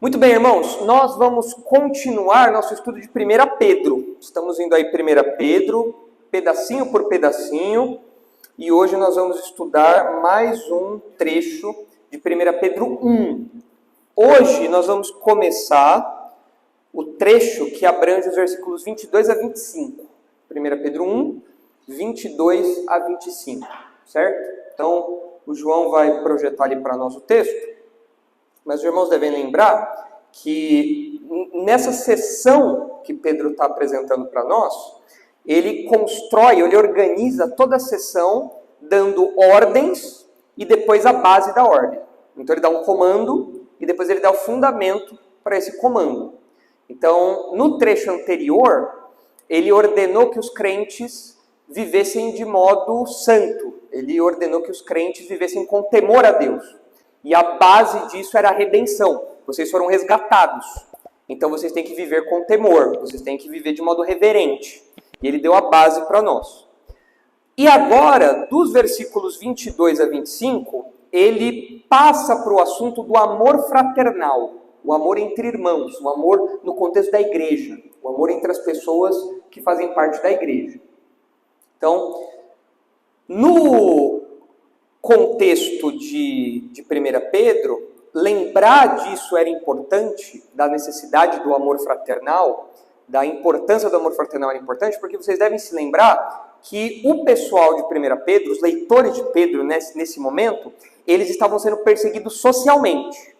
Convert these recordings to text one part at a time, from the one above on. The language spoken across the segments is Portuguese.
Muito bem, irmãos, nós vamos continuar nosso estudo de 1 Pedro. Estamos indo aí 1 Pedro, pedacinho por pedacinho, e hoje nós vamos estudar mais um trecho de 1 Pedro 1. Hoje nós vamos começar o trecho que abrange os versículos 22 a 25. 1 Pedro 1, 22 a 25, certo? Então, o João vai projetar ali para nós o texto. Mas os irmãos devem lembrar que nessa sessão que Pedro está apresentando para nós, ele constrói, ele organiza toda a sessão dando ordens e depois a base da ordem. Então ele dá um comando e depois ele dá o fundamento para esse comando. Então, no trecho anterior, ele ordenou que os crentes vivessem de modo santo. Ele ordenou que os crentes vivessem com temor a Deus. E a base disso era a redenção. Vocês foram resgatados. Então vocês têm que viver com temor. Vocês têm que viver de modo reverente. E ele deu a base para nós. E agora, dos versículos 22 a 25, ele passa para o assunto do amor fraternal. O amor entre irmãos. O amor no contexto da igreja. O amor entre as pessoas que fazem parte da igreja. Então, no contexto de 1 Pedro, lembrar disso era importante, da necessidade do amor fraternal, da importância do amor fraternal era importante, porque vocês devem se lembrar que o pessoal de 1 Pedro, os leitores de Pedro nesse momento, eles estavam sendo perseguidos socialmente.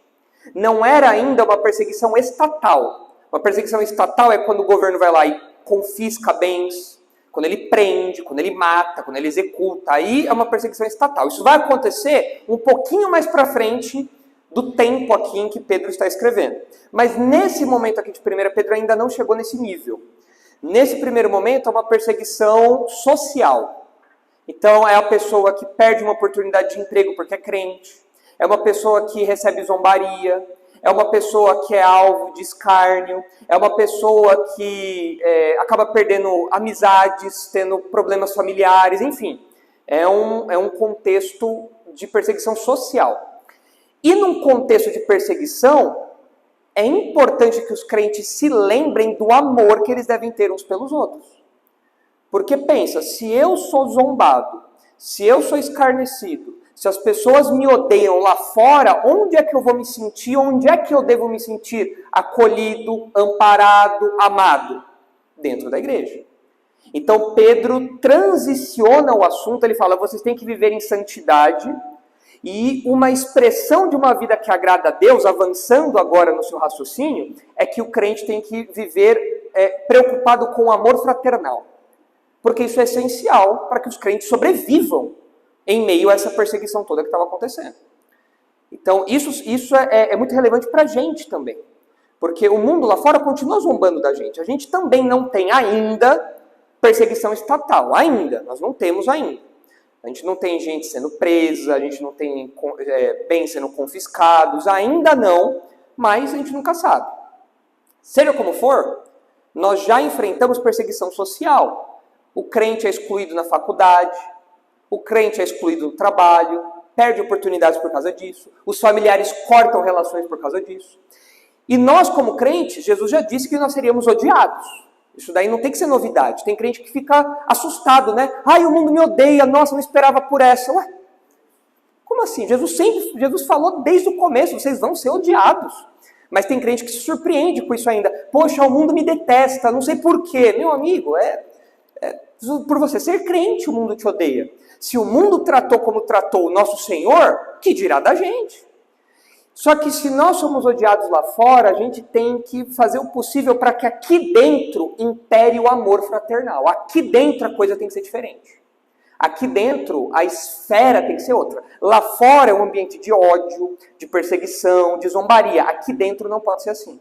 Não era ainda uma perseguição estatal. Uma perseguição estatal é quando o governo vai lá e confisca bens, quando ele prende, quando ele mata, quando ele executa, aí é uma perseguição estatal. Isso vai acontecer um pouquinho mais para frente do tempo aqui em que Pedro está escrevendo. Mas nesse momento aqui de 1 Pedro ainda não chegou nesse nível. Nesse primeiro momento é uma perseguição social. Então é a pessoa que perde uma oportunidade de emprego porque é crente, é uma pessoa que recebe zombaria, é uma pessoa que é alvo de escárnio, é uma pessoa que acaba perdendo amizades, tendo problemas familiares, enfim. É um contexto de perseguição social. E num contexto de perseguição, é importante que os crentes se lembrem do amor que eles devem ter uns pelos outros. Porque pensa, se eu sou zombado, se eu sou escarnecido, se as pessoas me odeiam lá fora, onde é que eu vou me sentir? Onde é que eu devo me sentir acolhido, amparado, amado? Dentro da igreja. Então Pedro transiciona o assunto, ele fala, vocês têm que viver em santidade, e uma expressão de uma vida que agrada a Deus, avançando agora no seu raciocínio, é que o crente tem que viver preocupado com o amor fraternal. Porque isso é essencial para que os crentes sobrevivam em meio a essa perseguição toda que estava acontecendo. Então, isso é muito relevante para a gente também. Porque o mundo lá fora continua zombando da gente. A gente também não tem ainda perseguição estatal. Ainda. Nós não temos ainda. A gente não tem gente sendo presa, a gente não tem bens sendo confiscados. Ainda não, mas a gente nunca sabe. Seja como for, nós já enfrentamos perseguição social. O crente é excluído na faculdade, o crente é excluído do trabalho, perde oportunidades por causa disso. Os familiares cortam relações por causa disso. E nós, como crentes, Jesus já disse que nós seríamos odiados. Isso daí não tem que ser novidade. Tem crente que fica assustado, né? Ai, o mundo me odeia, nossa, não esperava por essa. Ué, como assim? Jesus falou desde o começo, vocês vão ser odiados. Mas tem crente que se surpreende com isso ainda. Poxa, o mundo me detesta, não sei por quê. Meu amigo, por você ser crente, o mundo te odeia. Se o mundo tratou como tratou o nosso Senhor, que dirá da gente? Só que se nós somos odiados lá fora, a gente tem que fazer o possível para que aqui dentro impere o amor fraternal. Aqui dentro a coisa tem que ser diferente. Aqui dentro a esfera tem que ser outra. Lá fora é um ambiente de ódio, de perseguição, de zombaria. Aqui dentro não pode ser assim.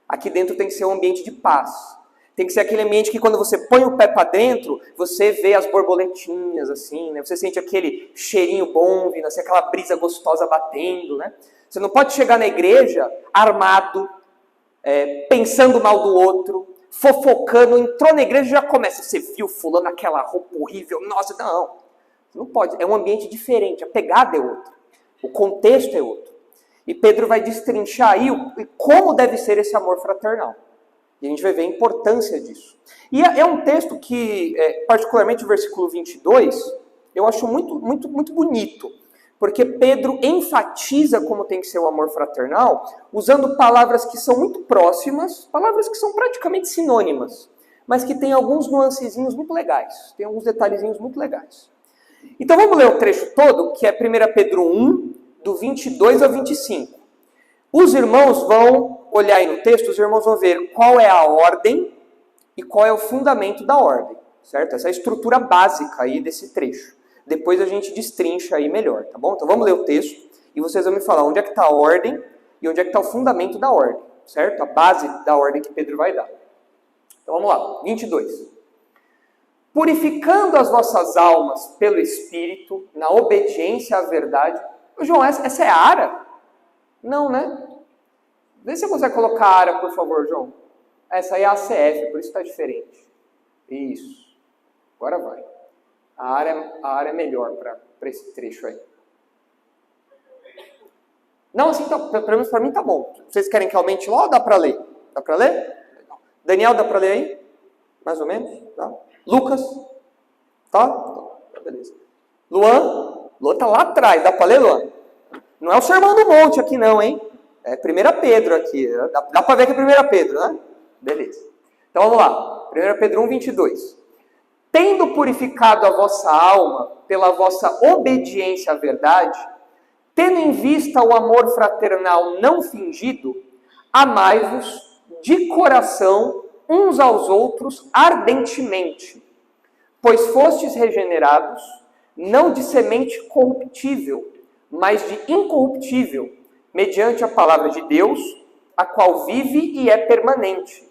Aqui dentro tem que ser um ambiente de paz. Tem que ser aquele ambiente que quando você põe o pé para dentro, você vê as borboletinhas assim, né? Você sente aquele cheirinho bom vindo, assim, aquela brisa gostosa batendo, né? Você não pode chegar na igreja armado, pensando mal do outro, fofocando, entrou na igreja e já começa, você viu fulano aquela roupa horrível, nossa, não pode, é um ambiente diferente, a pegada é outra, o contexto é outro. E Pedro vai destrinchar aí como deve ser esse amor fraternal. E a gente vai ver a importância disso. E é um texto que, particularmente o versículo 22, eu acho muito bonito. Porque Pedro enfatiza como tem que ser o amor fraternal, usando palavras que são muito próximas, palavras que são praticamente sinônimas, mas que tem alguns nuancezinhos muito legais, tem alguns detalhezinhos muito legais. Então vamos ler o trecho todo, que é 1 Pedro 1, do 22 ao 25. Os irmãos vão olhar aí no texto, os irmãos vão ver qual é a ordem e qual é o fundamento da ordem, certo? Essa é a estrutura básica aí desse trecho. Depois a gente destrincha aí melhor, tá bom? Então vamos ler o texto e vocês vão me falar onde é que está a ordem e onde é que está o fundamento da ordem, certo? A base da ordem que Pedro vai dar. Então vamos lá, 22. Purificando as vossas almas pelo Espírito, na obediência à verdade. João, essa é a ARA? Não, né? Vê se você consegue colocar a ARA, por favor, João. Essa aí é a ACF, por isso está diferente. Isso. Agora vai. A área é melhor para esse trecho aí. Não, assim, pelo menos para mim tá bom. Vocês querem que aumente lá ou dá para ler? Dá para ler? Daniel, dá para ler aí? Mais ou menos? Tá. Lucas? Tá? Tá, beleza. Luan? Luan tá lá atrás. Dá para ler, Luan? Não é o Sermão do Monte aqui não, hein? É 1 Pedro aqui. Dá para ver que é 1 Pedro, né? Beleza. Então vamos lá. 1 Pedro 1, 22. Tendo purificado a vossa alma pela vossa obediência à verdade, tendo em vista o amor fraternal não fingido, amai-vos de coração uns aos outros ardentemente, pois fostes regenerados, não de semente corruptível, mas de incorruptível, mediante a palavra de Deus, a qual vive e é permanente.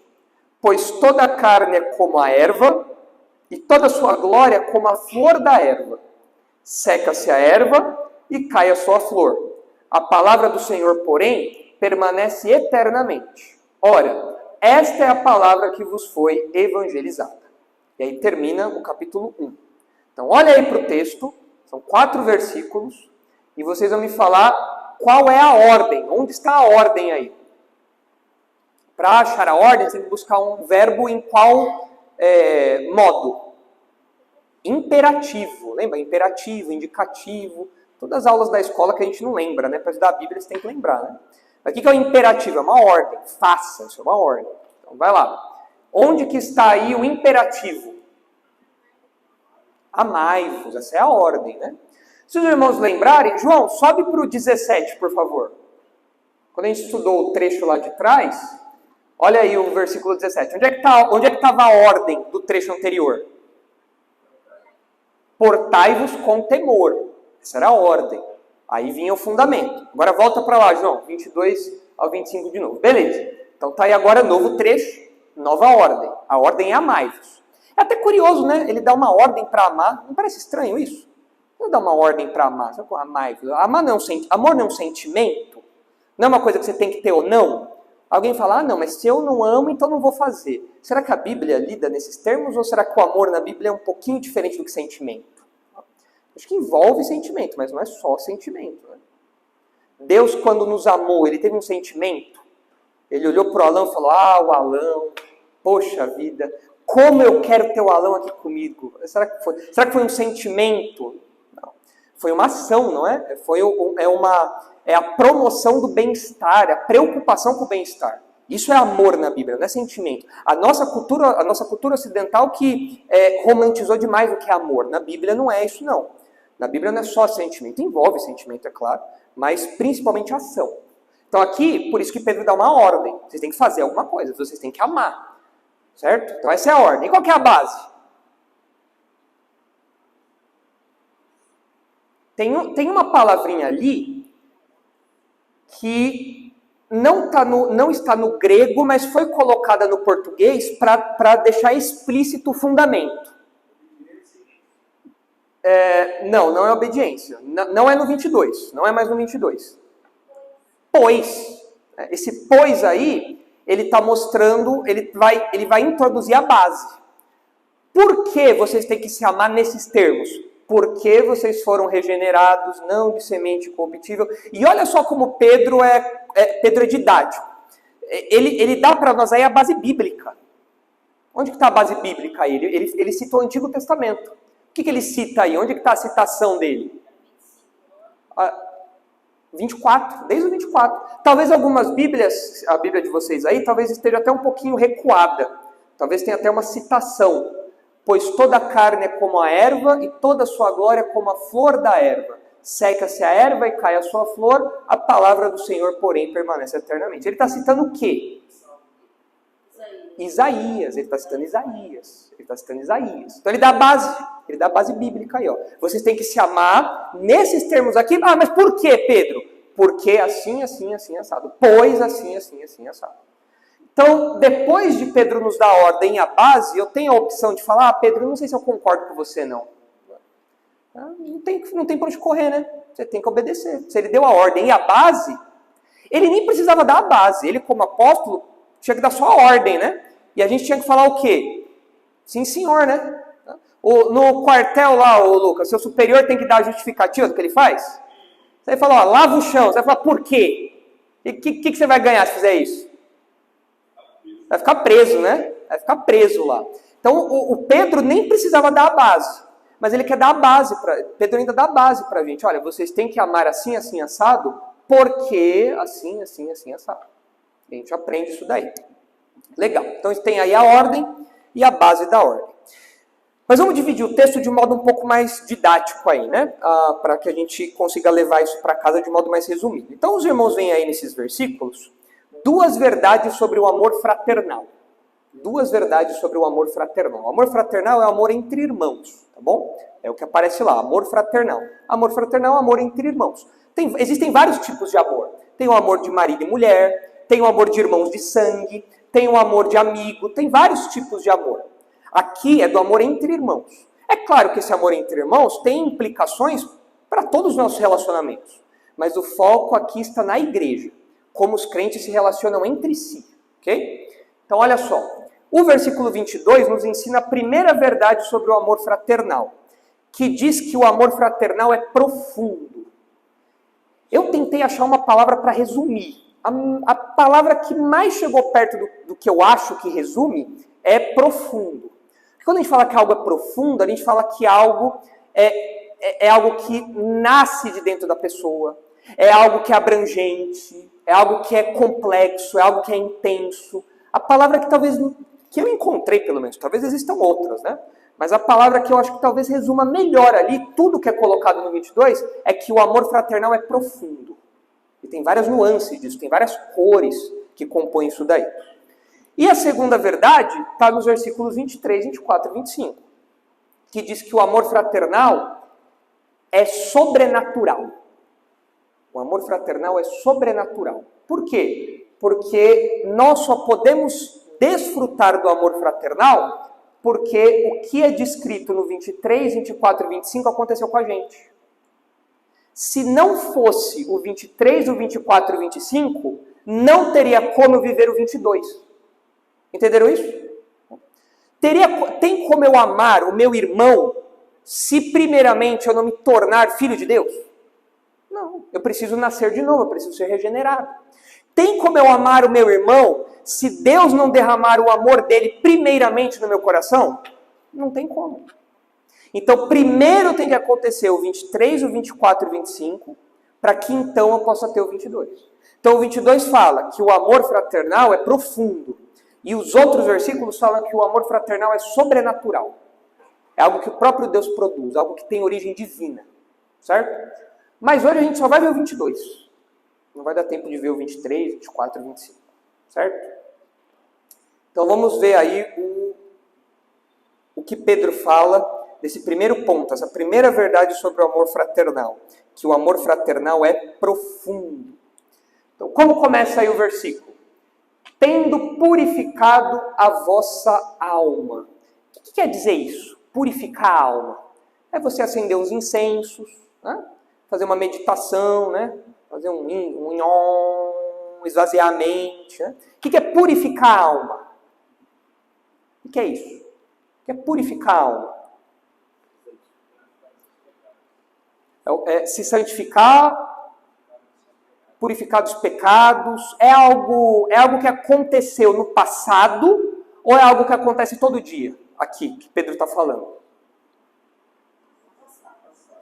Pois toda a carne é como a erva, e toda a sua glória como a flor da erva. Seca-se a erva e cai a sua flor. A palavra do Senhor, porém, permanece eternamente. Ora, esta é a palavra que vos foi evangelizada. E aí termina o capítulo 1. Então, olha aí para o texto, são 4 versículos, e vocês vão me falar qual é a ordem, onde está a ordem aí. Para achar a ordem, você tem que buscar um verbo em qual modo. Imperativo, lembra? Imperativo, indicativo, todas as aulas da escola que a gente não lembra, né? Para estudar a Bíblia você tem que lembrar, né? Mas o que é o imperativo? É uma ordem, faça, isso é uma ordem. Então vai lá. Onde que está aí o imperativo? Amai-vos, essa é a ordem, né? Se os irmãos lembrarem, João, sobe para o 17, por favor. Quando a gente estudou o trecho lá de trás, olha aí o versículo 17. Onde é que estava a ordem do trecho anterior? Portai-vos com temor. Essa era a ordem. Aí vinha o fundamento. Agora volta para lá, João. 22 ao 25 de novo. Beleza. Então tá aí agora novo trecho, nova ordem. A ordem é amai-vos. É até curioso, né? Ele dá uma ordem para amar. Não parece estranho isso? Ele dá uma ordem para amar. Amai-vos. Amar não é amor não é um sentimento? Não é uma coisa que você tem que ter ou não? Alguém fala, não, mas se eu não amo, então não vou fazer. Será que a Bíblia lida nesses termos ou será que o amor na Bíblia é um pouquinho diferente do que sentimento? Acho que envolve sentimento, mas não é só sentimento. Né? Deus, quando nos amou, Ele teve um sentimento. Ele olhou para o Alão e falou, o Alão, poxa vida, como eu quero ter o Alão aqui comigo. Será que foi um sentimento? Não. Foi uma ação, não é? É a promoção do bem-estar, a preocupação com o bem-estar. Isso é amor na Bíblia, não é sentimento. A nossa cultura ocidental que romantizou demais o que é amor. Na Bíblia não é isso, não. Na Bíblia não é só sentimento, envolve sentimento, é claro, mas principalmente ação. Então aqui, por isso que Pedro dá uma ordem. Vocês têm que fazer alguma coisa, vocês têm que amar. Certo? Então essa é a ordem. E qual que é a base? Tem uma palavrinha ali que não está no grego, mas foi colocada no português para deixar explícito o fundamento. Não é obediência. Não é no 22. Não é mais no 22. Pois. Esse pois aí, ele está mostrando, ele vai introduzir a base. Por que vocês têm que se amar nesses termos? porque vocês foram regenerados, não de semente corruptível. E olha só como Pedro é didático. Ele dá para nós aí a base bíblica. Onde que está a base bíblica aí? Ele cita o Antigo Testamento. O que ele cita aí? Onde que está a citação dele? 24, desde o 24. Talvez algumas Bíblias, a Bíblia de vocês aí, talvez esteja até um pouquinho recuada. Talvez tenha até uma citação. Pois toda a carne é como a erva, e toda a sua glória como a flor da erva. Seca-se a erva e cai a sua flor, a palavra do Senhor, porém, permanece eternamente. Ele está citando o quê? Isaías. Ele está citando Isaías. Então ele dá a base bíblica aí, ó. Vocês têm que se amar nesses termos aqui. Ah, mas por quê, Pedro? Porque assim, assim, assim, assado. Pois assim, assim, assim, assado. Então, depois de Pedro nos dar a ordem e a base, eu tenho a opção de falar, Pedro, não sei se eu concordo com você, não. Não tem para onde correr, né? Você tem que obedecer. Se ele deu a ordem e a base, ele nem precisava dar a base. Ele, como apóstolo, tinha que dar só a ordem, né? E a gente tinha que falar o quê? Sim, senhor, né? No quartel lá, Lucas, seu superior tem que dar a justificativa do que ele faz? Você vai falar, lava o chão. Você vai falar, por quê? E o que você vai ganhar se fizer isso? Vai ficar preso, né? Vai ficar preso lá. Então, o Pedro nem precisava dar a base. Mas ele quer dar a base. Pedro ainda dá a base para a gente. Olha, vocês têm que amar assim, assim, assado, porque assim, assim, assim, assado. A gente aprende isso daí. Legal. Então, tem aí a ordem e a base da ordem. Mas vamos dividir o texto de um modo um pouco mais didático aí, né? Para que a gente consiga levar isso para casa de um modo mais resumido. Então, os irmãos veem aí nesses versículos duas verdades sobre o amor fraternal. Duas verdades sobre o amor fraternal. O amor fraternal é o amor entre irmãos, tá bom? É o que aparece lá, amor fraternal. Amor fraternal é o amor entre irmãos. Existem vários tipos de amor. Tem o amor de marido e mulher, tem o amor de irmãos de sangue, tem o amor de amigo, tem vários tipos de amor. Aqui é do amor entre irmãos. É claro que esse amor entre irmãos tem implicações para todos os nossos relacionamentos. Mas o foco aqui está na igreja. Como os crentes se relacionam entre si, ok? Então, olha só. O versículo 22 nos ensina a primeira verdade sobre o amor fraternal, que diz que o amor fraternal é profundo. Eu tentei achar uma palavra para resumir. A palavra que mais chegou perto do que eu acho que resume é profundo. Quando a gente fala que algo é profundo, a gente fala que algo é algo que nasce de dentro da pessoa, é algo que é abrangente, é algo que é complexo, é algo que é intenso. A palavra que eu encontrei, pelo menos, talvez existam outras, né? Mas a palavra que eu acho que talvez resuma melhor ali, tudo que é colocado no 22, é que o amor fraternal é profundo. E tem várias nuances disso, tem várias cores que compõem isso daí. E a segunda verdade está nos versículos 23, 24 e 25, que diz que o amor fraternal é sobrenatural. O amor fraternal é sobrenatural. Por quê? Porque nós só podemos desfrutar do amor fraternal porque o que é descrito no 23, 24 e 25 aconteceu com a gente. Se não fosse o 23, o 24 e o 25, não teria como viver o 22. Entenderam isso? Tem como eu amar o meu irmão se primeiramente eu não me tornar filho de Deus? Não, eu preciso nascer de novo, eu preciso ser regenerado. Tem como eu amar o meu irmão se Deus não derramar o amor dele primeiramente no meu coração? Não tem como. Então, primeiro tem que acontecer o 23, o 24 e o 25, para que então eu possa ter o 22. Então, o 22 fala que o amor fraternal é profundo. E os outros versículos falam que o amor fraternal é sobrenatural. É algo que o próprio Deus produz, algo que tem origem divina. Certo? Mas hoje a gente só vai ver o 22. Não vai dar tempo de ver o 23, 24 e 25. Certo? Então vamos ver aí o que Pedro fala desse primeiro ponto, essa primeira verdade sobre o amor fraternal. Que o amor fraternal é profundo. Então como começa aí o versículo? Tendo purificado a vossa alma. O que quer dizer isso? Purificar a alma. É você acender os incensos, né? Fazer uma meditação, né? Fazer um esvaziar a mente. Né? O que é purificar a alma? O que é isso? O que é purificar a alma? Se santificar, purificar dos pecados, é algo que aconteceu no passado ou é algo que acontece todo dia? Aqui, que Pedro está falando.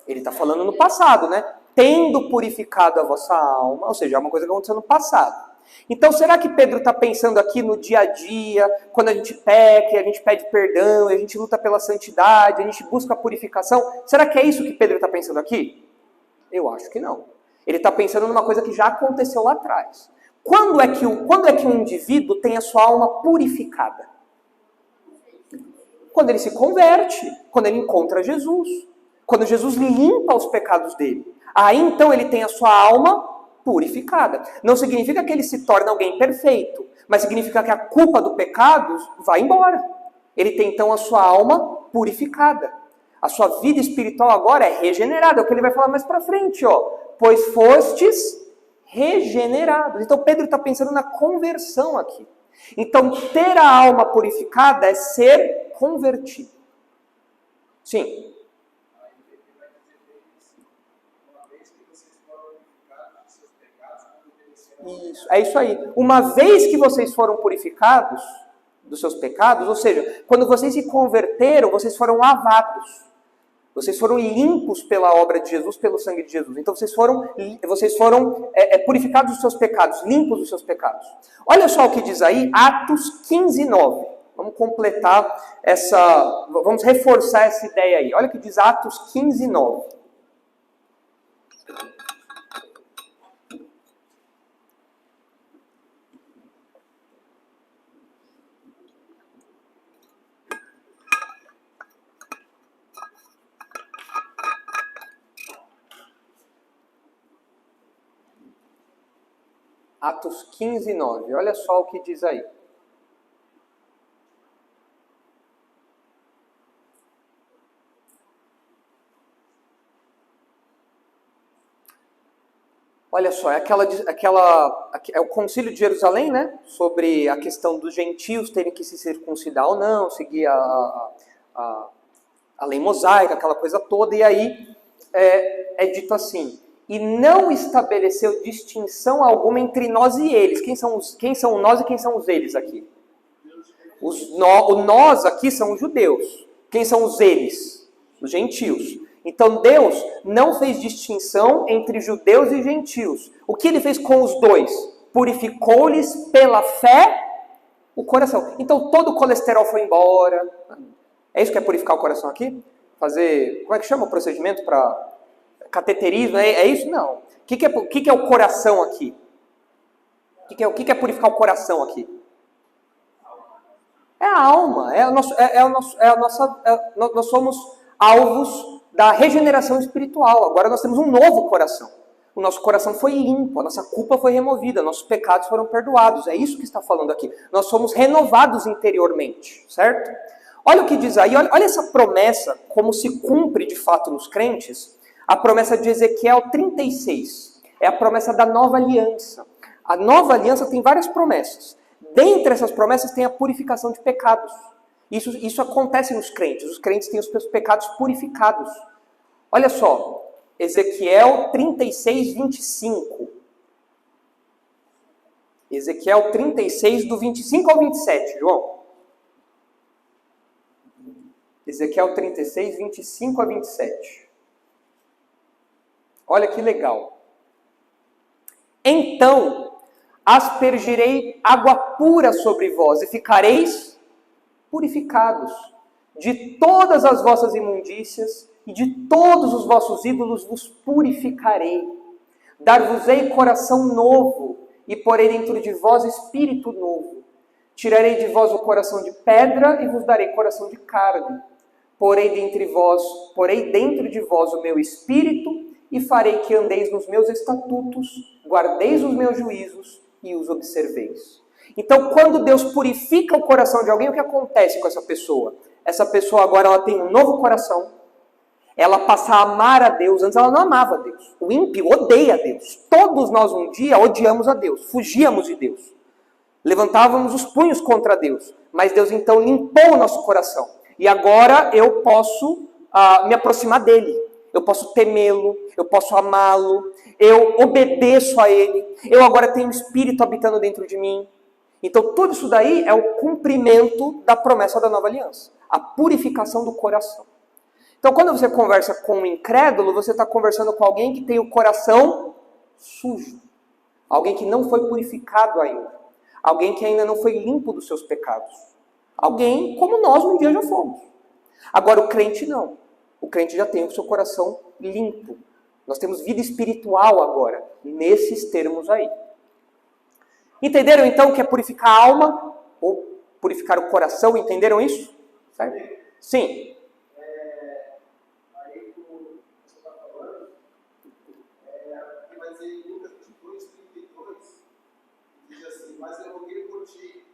Ele está falando no passado, né? Tendo purificado a vossa alma, ou seja, é uma coisa que aconteceu no passado. Então, será que Pedro está pensando aqui no dia a dia, quando a gente peca, a gente pede perdão, a gente luta pela santidade, a gente busca a purificação? Será que é isso que Pedro está pensando aqui? Eu acho que não. Ele está pensando numa coisa que já aconteceu lá atrás. Quando é que um indivíduo tem a sua alma purificada? Quando ele se converte, quando ele encontra Jesus, quando Jesus limpa os pecados dele. Aí então ele tem a sua alma purificada. Não significa que ele se torna alguém perfeito, mas significa que a culpa do pecado vai embora. Ele tem então a sua alma purificada. A sua vida espiritual agora é regenerada. É o que ele vai falar mais pra frente, ó. Pois fostes regenerados. Então Pedro está pensando na conversão aqui. Então ter a alma purificada é ser convertido. Sim. Isso, é isso aí. Uma vez que vocês foram purificados dos seus pecados, ou seja, quando vocês se converteram, vocês foram lavados. Vocês foram limpos pela obra de Jesus, pelo sangue de Jesus. Então vocês foram purificados dos seus pecados, limpos dos seus pecados. Olha só o que diz aí, Atos 15, 9. Vamos completar vamos reforçar essa ideia aí. Olha o que diz Atos 15, 9. Atos 15, 9. Olha só o que diz aí. Olha só, é o Concílio de Jerusalém, né? Sobre a questão dos gentios terem que se circuncidar ou não, seguir a lei mosaica, aquela coisa toda. E aí é dito assim: e não estabeleceu distinção alguma entre nós e eles. Quem são nós e quem são os eles aqui? O nós aqui são os judeus. Quem são os eles? Os gentios. Então Deus não fez distinção entre judeus e gentios. O que ele fez com os dois? Purificou-lhes pela fé o coração. Então todo o colesterol foi embora. É isso que é purificar o coração aqui? Fazer, como é que chama o procedimento para cateterismo? É isso? Não. O que é o coração aqui? O que é purificar o coração aqui? É a alma. Nós somos alvos da regeneração espiritual. Agora nós temos um novo coração. O nosso coração foi limpo, a nossa culpa foi removida, nossos pecados foram perdoados. É isso que está falando aqui. Nós somos renovados interiormente, certo? Olha o que diz aí, olha essa promessa, como se cumpre de fato nos crentes. A promessa de Ezequiel 36. É a promessa da nova aliança. A nova aliança tem várias promessas. Dentre essas promessas tem a purificação de pecados. Isso acontece nos crentes. Os crentes têm os seus pecados purificados. Olha só, Ezequiel 36, 25. Ezequiel 36, do 25 ao 27, João. Ezequiel 36, 25 a 27. Olha que legal. Então aspergirei água pura sobre vós e ficareis purificados. De todas as vossas imundícias e de todos os vossos ídolos vos purificarei. Dar-vos-ei coração novo e porei dentro de vós espírito novo. Tirarei de vós o coração de pedra e vos darei coração de carne. Porei dentro de vós o meu espírito e farei que andeis nos meus estatutos, guardeis os meus juízos e os observeis. Então, quando Deus purifica o coração de alguém, o que acontece com essa pessoa? Essa pessoa agora ela tem um novo coração, ela passa a amar a Deus. Antes ela não amava a Deus. O ímpio odeia a Deus. Todos nós um dia odiamos a Deus, fugíamos de Deus. Levantávamos os punhos contra Deus. Mas Deus então limpou o nosso coração. E agora eu posso me aproximar dele. eu posso temê-lo, eu posso amá-lo, eu obedeço a ele, eu agora tenho o Espírito habitando dentro de mim. Então tudo isso daí é o cumprimento da promessa da nova aliança, a purificação do coração. Então quando você conversa com um incrédulo, você está conversando com alguém que tem o coração sujo, alguém que não foi purificado ainda, alguém que ainda não foi limpo dos seus pecados, alguém como nós um dia já fomos. Agora o crente não, o crente já tem o seu coração limpo. Nós temos vida espiritual agora, nesses termos aí. Entenderam então o que é purificar a alma? Ou purificar o coração? Entenderam isso? Certo? Sim. Aí, como você está falando, vai dizer em Lucas 22:32, diz assim: mas eu roguei por ti,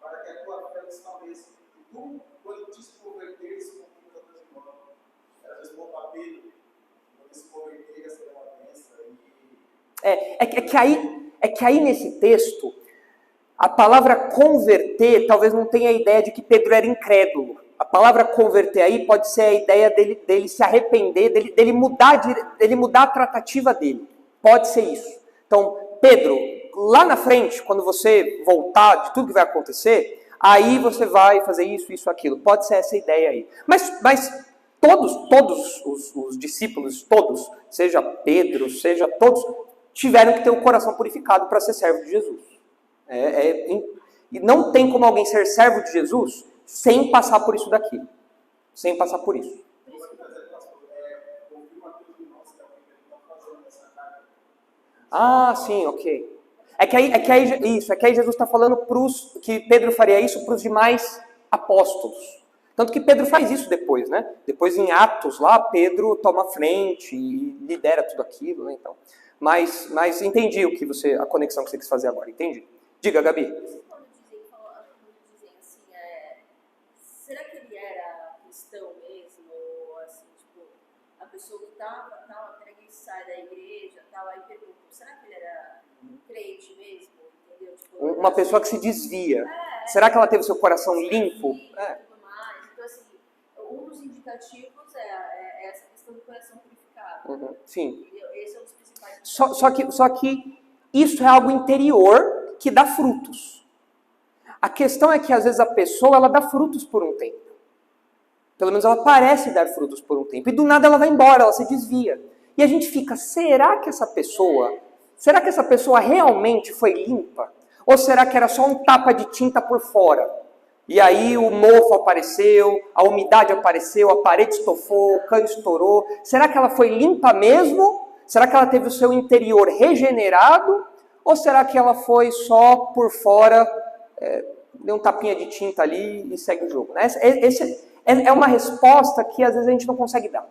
para que a tua fé desfaleça. E tu, quando te converteres, convida a tua irmã. Às vezes, para Pedro, quando se converter, essa é uma bênção. É que aí nesse texto, a palavra converter talvez não tenha a ideia de que Pedro era incrédulo. A palavra converter aí pode ser a ideia dele se arrepender, dele mudar a tratativa dele. Pode ser isso. Então, Pedro, lá na frente, quando você voltar de tudo que vai acontecer, aí você vai fazer isso, aquilo. Pode ser essa ideia aí. Mas todos os discípulos, todos, seja Pedro, seja todos, tiveram que ter o coração purificado para ser servo de Jesus. E não tem como alguém ser servo de Jesus sem passar por isso daqui. Sem passar por isso. Ah, sim, ok. É que aí Jesus está falando que Pedro faria isso para os demais apóstolos. Tanto que Pedro faz isso depois, né? Depois em Atos, lá, Pedro toma frente e lidera tudo aquilo, né? Então, mas entendi a conexão que você quis fazer agora, entendi. Diga, Gabi. Quando dizem assim, será que ele era cristão mesmo? Ou assim, tipo, a pessoa que sai da igreja, aí pergunta, será que ele era crente mesmo? Entendeu? Tipo, Uma pessoa que se desvia. Será que ela teve seu coração limpo? Tudo mais. Então, assim, um dos indicativos é essa questão do coração purificado. Uhum, sim. Esse é um dos principais. Só que isso é algo interior que dá frutos. A questão é que às vezes a pessoa ela dá frutos por um tempo. Pelo menos ela parece dar frutos por um tempo. E do nada ela vai embora, ela se desvia. E a gente fica, será que essa pessoa realmente foi limpa? Ou será que era só um tapa de tinta por fora? E aí o mofo apareceu, a umidade apareceu, a parede estofou, o cano estourou. Será que ela foi limpa mesmo? Será que ela teve o seu interior regenerado? Ou será que ela foi só por fora, deu um tapinha de tinta ali e segue o jogo? Né? Essa é uma resposta que às vezes a gente não consegue dar.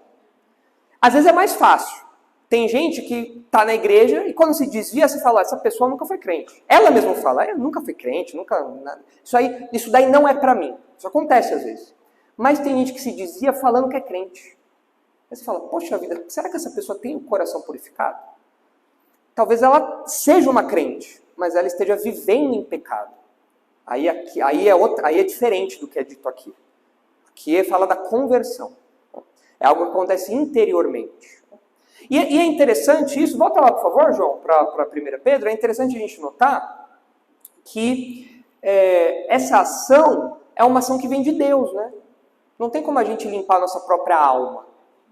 Às vezes é mais fácil. Tem gente que está na igreja e quando se desvia, você fala, essa pessoa nunca foi crente. Ela mesma fala, eu nunca fui crente, nunca... Nada. Isso daí não é para mim. Isso acontece às vezes. Mas tem gente que se desvia falando que é crente. Aí você fala, poxa vida, será que essa pessoa tem o coração purificado? Talvez ela seja uma crente, mas ela esteja vivendo em pecado. Aí é diferente do que é dito aqui. Aqui fala da conversão. É algo que acontece interiormente. E é interessante isso, volta lá por favor, João, para 1 Pedro, é interessante a gente notar que essa ação é uma ação que vem de Deus, né? Não tem como a gente limpar a nossa própria alma.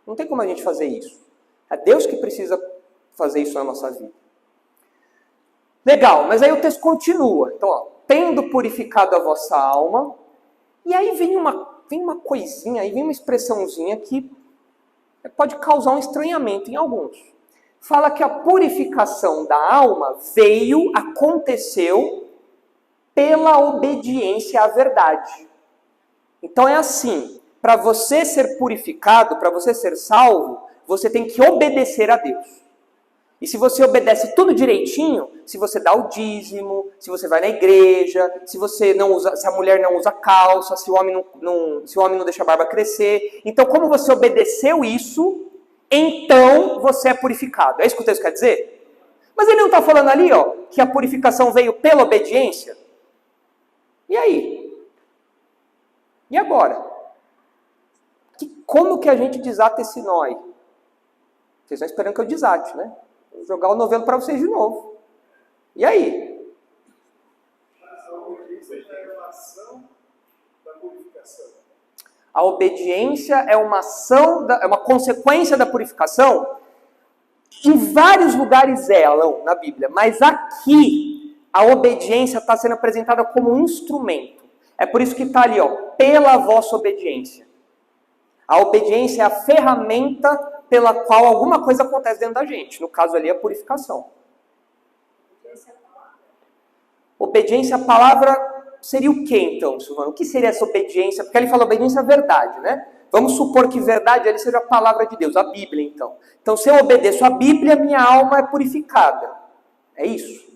Não tem como a gente fazer isso. É Deus que precisa fazer isso na nossa vida. Legal, mas aí o texto continua. Então, ó, tendo purificado a vossa alma, e aí vem uma coisinha, aí vem uma expressãozinha que pode causar um estranhamento em alguns. Fala que a purificação da alma aconteceu pela obediência à verdade. Então é assim, para você ser purificado, para você ser salvo, você tem que obedecer a Deus. E se você obedece tudo direitinho, se você dá o dízimo, se você vai na igreja, se a mulher não usa calça, se o homem não deixa a barba crescer, então como você obedeceu isso, então você é purificado. É isso que o texto quer dizer? Mas ele não está falando ali, ó, que a purificação veio pela obediência? E aí? E agora? Como que a gente desata esse nó aí? Vocês estão esperando que eu desate, né? Vou jogar o novelo para vocês de novo. E aí? A obediência é uma ação da purificação. A obediência é uma ação, é uma consequência da purificação? Em vários lugares é, Alão, na Bíblia. Mas aqui, a obediência está sendo apresentada como um instrumento. É por isso que está ali, ó, pela vossa obediência. A obediência é a ferramenta pela qual alguma coisa acontece dentro da gente. No caso ali, a purificação. Obediência à palavra seria o quê, então, Silvano? O que seria essa obediência? Porque ele fala obediência à verdade, né? Vamos supor que verdade ali seja a palavra de Deus, a Bíblia, então. Então, se eu obedeço a Bíblia, minha alma é purificada. É isso?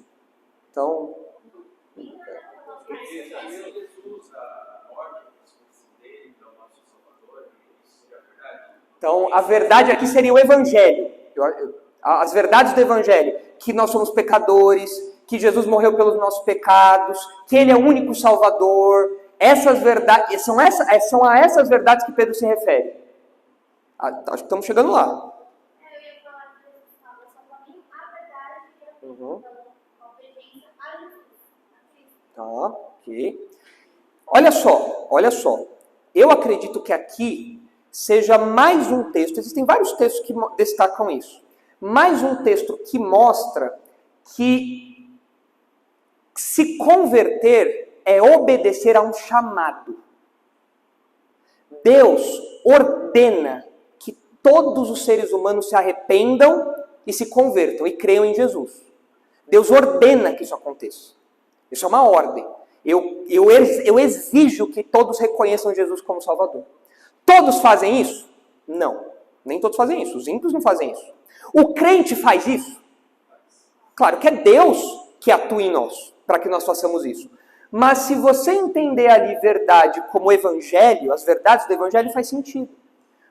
Então... Então, a verdade aqui seria o Evangelho. As verdades do Evangelho. Que nós somos pecadores, que Jesus morreu pelos nossos pecados, que Ele é o único Salvador. Essas verdades, são a essas verdades que Pedro se refere. Acho que estamos chegando lá. Eu ia falar que Jesus fala só para mim a verdade e a obediência a Jesus. Tá, ok. Olha só. Eu acredito que aqui seja mais um texto, existem vários textos que destacam isso, mais um texto que mostra que se converter é obedecer a um chamado. Deus ordena que todos os seres humanos se arrependam e se convertam e creiam em Jesus. Deus ordena que isso aconteça. Isso é uma ordem. Eu exijo que todos reconheçam Jesus como Salvador. Todos fazem isso? Não. Nem todos fazem isso. Os ímpios não fazem isso. O crente faz isso? Claro que é Deus que atua em nós, para que nós façamos isso. Mas se você entender ali verdade como evangelho, as verdades do evangelho faz sentido.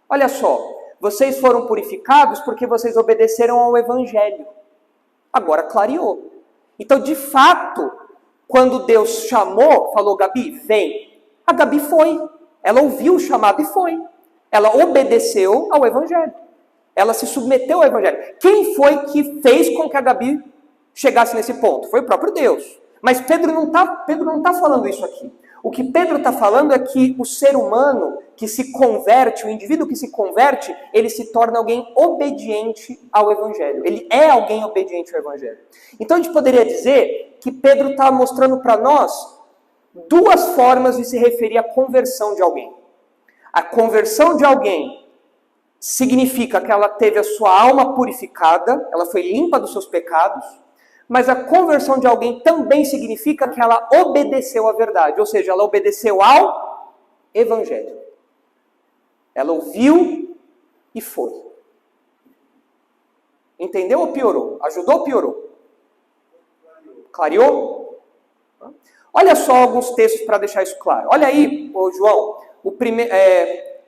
Olha só, vocês foram purificados porque vocês obedeceram ao evangelho. Agora clareou. Então, de fato, quando Deus chamou, falou, Gabi, vem. A Gabi foi. Ela ouviu o chamado e foi. Ela obedeceu ao Evangelho. Ela se submeteu ao Evangelho. Quem foi que fez com que a Gabi chegasse nesse ponto? Foi o próprio Deus. Mas Pedro não está falando isso aqui. O que Pedro está falando é que o ser humano que se converte, o indivíduo que se converte, ele se torna alguém obediente ao Evangelho. Ele é alguém obediente ao Evangelho. Então a gente poderia dizer que Pedro está mostrando para nós duas formas de se referir à conversão de alguém. A conversão de alguém significa que ela teve a sua alma purificada, ela foi limpa dos seus pecados, mas a conversão de alguém também significa que ela obedeceu à verdade, ou seja, ela obedeceu ao Evangelho. Ela ouviu e foi. Entendeu ou piorou? Ajudou ou piorou? Clareou? Olha só alguns textos para deixar isso claro. Olha aí, João,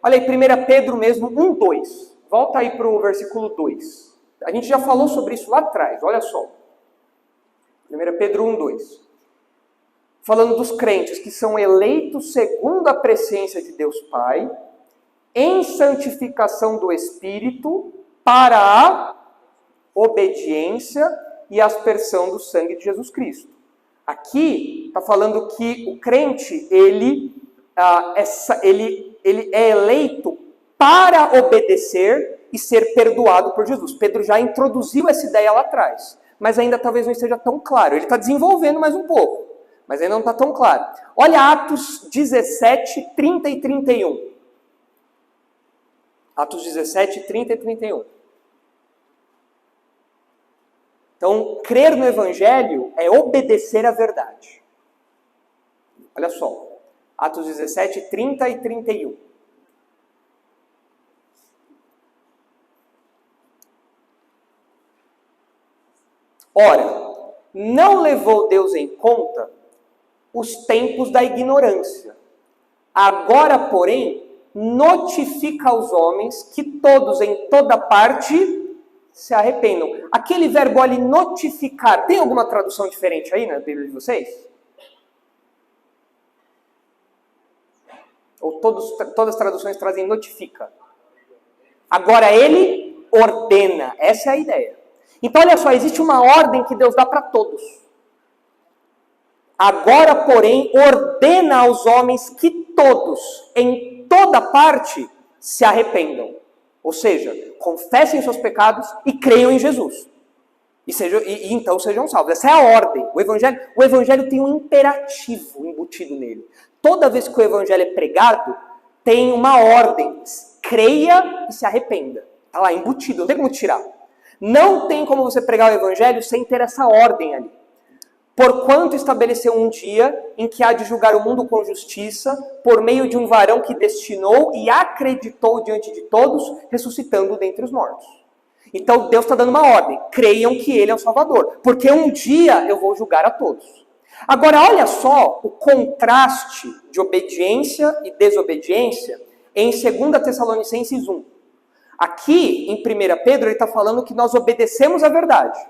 olha aí, 1 Pedro mesmo, 1:2. Volta aí para o versículo 2. A gente já falou sobre isso lá atrás, olha só. 1 Pedro 1:2. Falando dos crentes que são eleitos segundo a presciência de Deus Pai, em santificação do Espírito, para a obediência e aspersão do sangue de Jesus Cristo. Aqui está falando que o crente, ele é eleito para obedecer e ser perdoado por Jesus. Pedro já introduziu essa ideia lá atrás, mas ainda talvez não esteja tão claro. Ele está desenvolvendo mais um pouco, mas ainda não está tão claro. Olha Atos 17, 30 e 31. Atos 17, 30 e 31. Então, crer no Evangelho é obedecer à verdade. Olha só. Atos 17, 30 e 31. Ora, não levou Deus em conta os tempos da ignorância. Agora, porém, notifica aos homens que todos em toda parte se arrependam. Aquele verbo ali, notificar, tem alguma tradução diferente aí na Bíblia de vocês? Ou todas as traduções trazem notifica? Agora ele ordena. Essa é a ideia. Então, olha só, existe uma ordem que Deus dá para todos. Agora, porém, ordena aos homens que todos, em toda parte, se arrependam. Ou seja, confessem seus pecados e creiam em Jesus. E então sejam salvos. Essa é a ordem. O evangelho tem um imperativo embutido nele. Toda vez que o evangelho é pregado, tem uma ordem. Creia e se arrependa. Está lá, embutido, não tem como tirar. Não tem como você pregar o evangelho sem ter essa ordem ali. Porquanto estabeleceu um dia em que há de julgar o mundo com justiça, por meio de um varão que destinou e acreditou diante de todos, ressuscitando dentre os mortos. Então Deus está dando uma ordem. Creiam que Ele é o Salvador. Porque um dia eu vou julgar a todos. Agora, olha só o contraste de obediência e desobediência em 2 Tessalonicenses 1. Aqui, em 1 Pedro, ele está falando que nós obedecemos a verdade.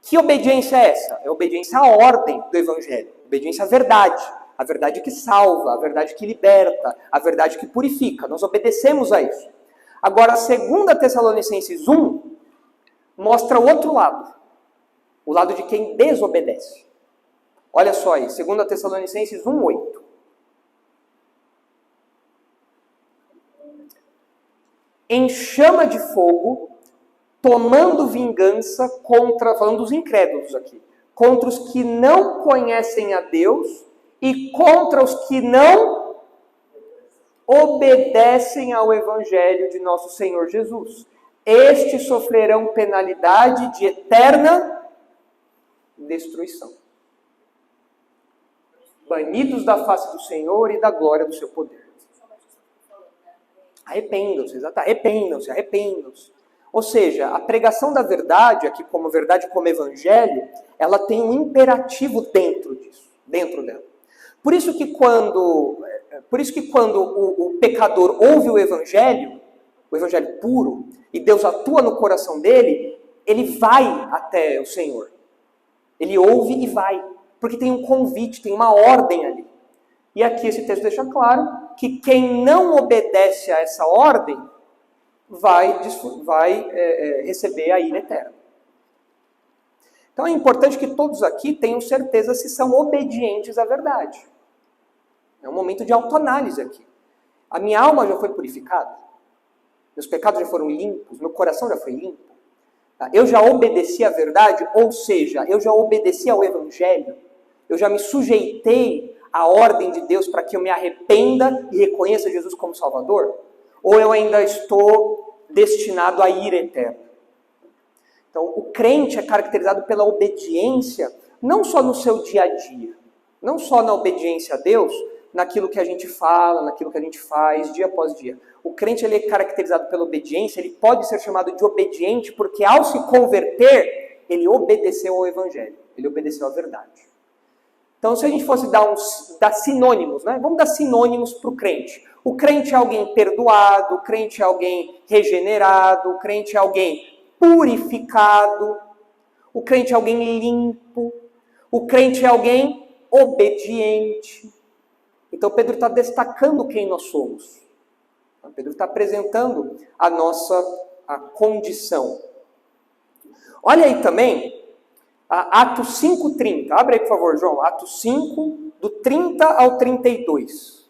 Que obediência é essa? É obediência à ordem do Evangelho. Obediência à verdade. A verdade que salva, a verdade que liberta, a verdade que purifica. Nós obedecemos a isso. Agora, 2 Tessalonicenses 1 mostra o outro lado. O lado de quem desobedece. Olha só aí, 2 Tessalonicenses 1:8. Em chama de fogo, tomando vingança contra, falando dos incrédulos aqui, contra os que não conhecem a Deus e contra os que não obedecem ao Evangelho de nosso Senhor Jesus. Estes sofrerão penalidade de eterna destruição. Banidos da face do Senhor e da glória do seu poder. Arrependam-se, arrependam-se. Ou seja, a pregação da verdade, aqui como verdade, como evangelho, ela tem um imperativo dentro disso, dentro dela. Por isso que quando o pecador ouve o evangelho puro, e Deus atua no coração dele, ele vai até o Senhor. Ele ouve e vai, porque tem um convite, tem uma ordem ali. E aqui esse texto deixa claro que quem não obedece a essa ordem vai receber a ira eterna. Então é importante que todos aqui tenham certeza se são obedientes à verdade. É um momento de autoanálise aqui. A minha alma já foi purificada? Meus pecados já foram limpos? Meu coração já foi limpo? Eu já obedeci à verdade? Ou seja, eu já obedeci ao Evangelho? Eu já me sujeitei à ordem de Deus para que eu me arrependa e reconheça Jesus como Salvador? Ou eu ainda estou destinado à ira eterna? Então, o crente é caracterizado pela obediência, não só no seu dia a dia, não só na obediência a Deus, naquilo que a gente fala, naquilo que a gente faz, dia após dia. O crente ele é caracterizado pela obediência, ele pode ser chamado de obediente, porque ao se converter, ele obedeceu ao Evangelho, ele obedeceu à verdade. Então, se a gente fosse dar sinônimos, né? Vamos dar sinônimos para o crente. O crente é alguém perdoado, o crente é alguém regenerado, o crente é alguém purificado, o crente é alguém limpo, o crente é alguém obediente. Então Pedro está destacando quem nós somos. Pedro está apresentando a nossa condição. Olha aí também, Atos 5:30. Abre aí, por favor, João. Atos 5, do 30 ao 32.